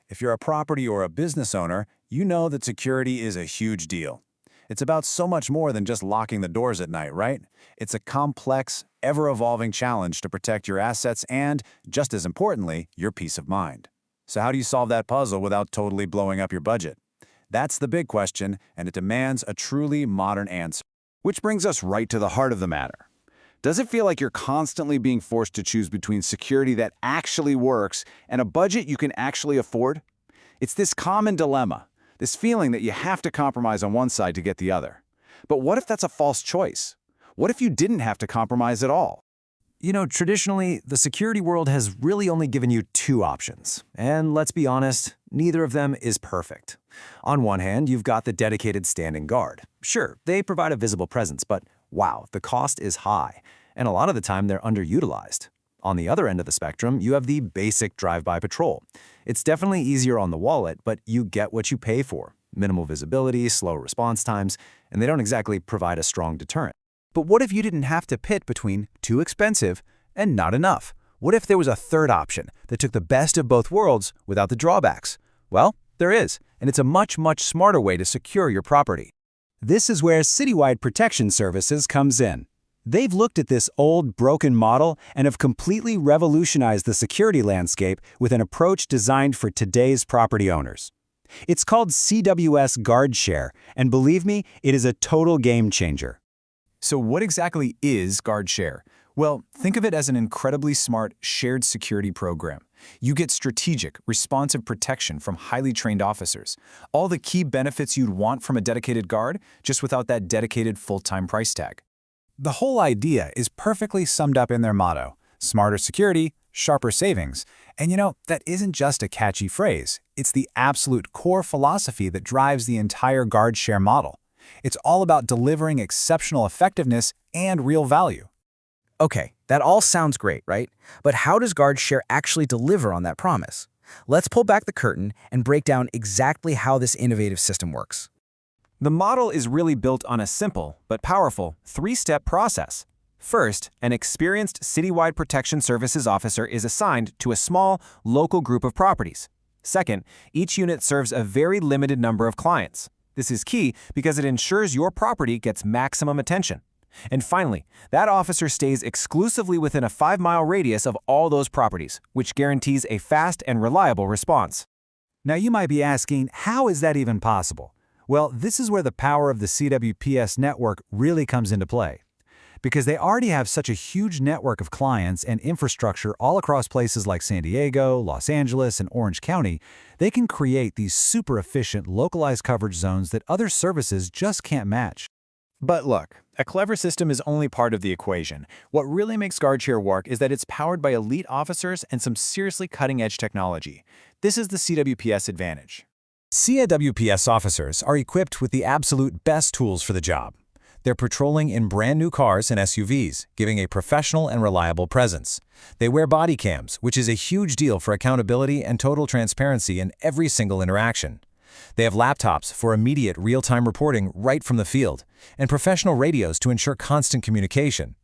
If you're a property or a business owner, you know that security is a huge deal. It's about so much more than just locking the doors at night, right? It's a complex, ever-evolving challenge to protect your assets and, just as importantly, your peace of mind. So how do you solve that puzzle without totally blowing up your budget? That's the big question, and it demands a truly modern answer. Which brings us right to the heart of the matter. Does it feel like you're constantly being forced to choose between security that actually works and a budget you can actually afford? It's this common dilemma, this feeling that you have to compromise on one side to get the other. But what if that's a false choice? What if you didn't have to compromise at all? You know, traditionally, the security world has really only given you two options. And let's be honest, neither of them is perfect. On one hand, you've got the dedicated standing guard. Sure, they provide a visible presence, but wow, the cost is high. And a lot of the time, they're underutilized. On the other end of the spectrum, you have the basic drive-by patrol. It's definitely easier on the wallet, but you get what you pay for. Minimal visibility, slow response times, and they don't exactly provide a strong deterrent. But what if you didn't have to pit between too expensive and not enough? What if there was a third option that took the best of both worlds without the drawbacks? Well, there is, and it's a much smarter way to secure your property. This is where Citywide Protection Services comes in. They've looked at this old, broken model and have completely revolutionized the security landscape with an approach designed for today's property owners. It's called CWPS GuardShare, and believe me, it is a total game changer. So what exactly is GuardShare? Well, think of it as an incredibly smart shared security program. You get strategic, responsive protection from highly trained officers. All the key benefits you'd want from a dedicated guard, just without that dedicated full-time price tag. The whole idea is perfectly summed up in their motto: smarter security, sharper savings. And you know, that isn't just a catchy phrase. It's the absolute core philosophy that drives the entire GuardShare model. It's all about delivering exceptional effectiveness and real value. Okay, that all sounds great, right? But how does GuardShare actually deliver on that promise? Let's pull back the curtain and break down exactly how this innovative system works. The model is really built on a simple but powerful three-step process. First, an experienced Citywide Protection Services officer is assigned to a small, local group of properties. Second, each unit serves a very limited number of clients. This is key because it ensures your property gets maximum attention. And finally, that officer stays exclusively within a 5-mile radius of all those properties, which guarantees a fast and reliable response. Now you might be asking, how is that even possible? Well, this is where the power of the CWPS network really comes into play. Because they already have such a huge network of clients and infrastructure all across places like San Diego, Los Angeles, and Orange County, they can create these super efficient localized coverage zones that other services just can't match. But look, a clever system is only part of the equation. What really makes GuardShare work is that it's powered by elite officers and some seriously cutting-edge technology. This is the CWPS advantage. CWPS officers are equipped with the absolute best tools for the job. They're patrolling in brand new cars and SUVs, giving a professional and reliable presence. They wear body cams, which is a huge deal for accountability and total transparency in every single interaction. They have laptops for immediate real-time reporting right from the field, and professional radios to ensure constant communication.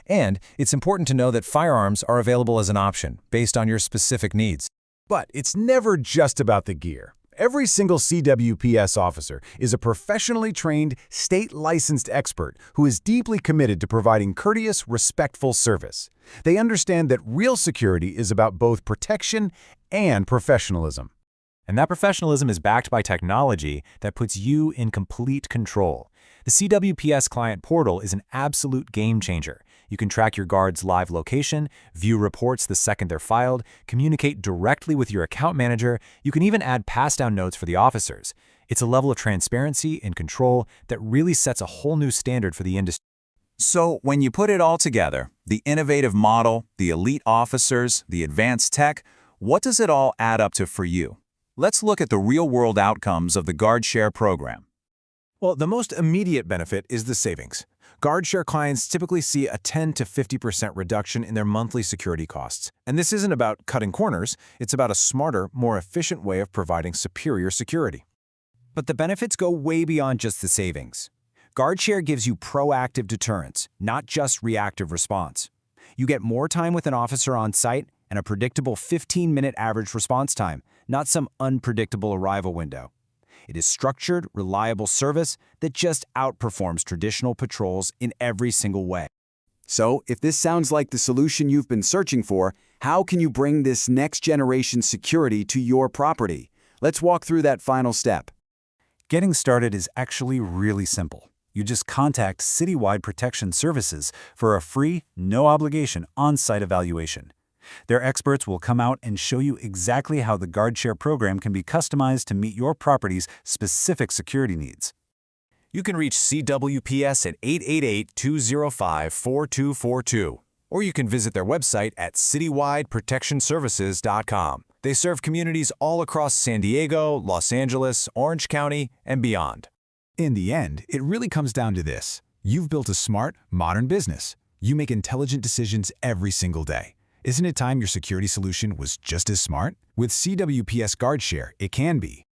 And it's important to know that firearms are available as an option based on your specific needs. But it's never just about the gear. Every single CWPS officer is a professionally trained, state-licensed expert who is deeply committed to providing courteous, respectful service. They understand that real security is about both protection and professionalism. And that professionalism is backed by technology that puts you in complete control. The CWPS Client Portal is an absolute game changer. You can track your guard's live location, view reports the second they're filed, communicate directly with your account manager. You can even add pass-down notes for the officers. It's a level of transparency and control that really sets a whole new standard for the industry. So when you put it all together, the innovative model, the elite officers, the advanced tech, what does it all add up to for you? Let's look at the real-world outcomes of the GuardShare program. Well, the most immediate benefit is the savings. GuardShare clients typically see a 10 to 50% reduction in their monthly security costs. And this isn't about cutting corners, it's about a smarter, more efficient way of providing superior security. But the benefits go way beyond just the savings. GuardShare gives you proactive deterrence, not just reactive response. You get more time with an officer on site and a predictable 15-minute average response time, not some unpredictable arrival window. It is structured, reliable service that just outperforms traditional patrols in every single way. So, if this sounds like the solution you've been searching for, how can you bring this next-generation security to your property? Let's walk through that final step. Getting started is actually really simple. You just contact Citywide Protection Services for a free, no-obligation on-site evaluation. Their experts will come out and show you exactly how the GuardShare program can be customized to meet your property's specific security needs. You can reach CWPS at 888-205-4242, or you can visit their website at citywideprotectionservices.com. They serve communities all across San Diego, Los Angeles, Orange County, and beyond. In the end, it really comes down to this. You've built a smart, modern business. You make intelligent decisions every single day. Isn't it time your security solution was just as smart? With CWPS GuardShare, it can be.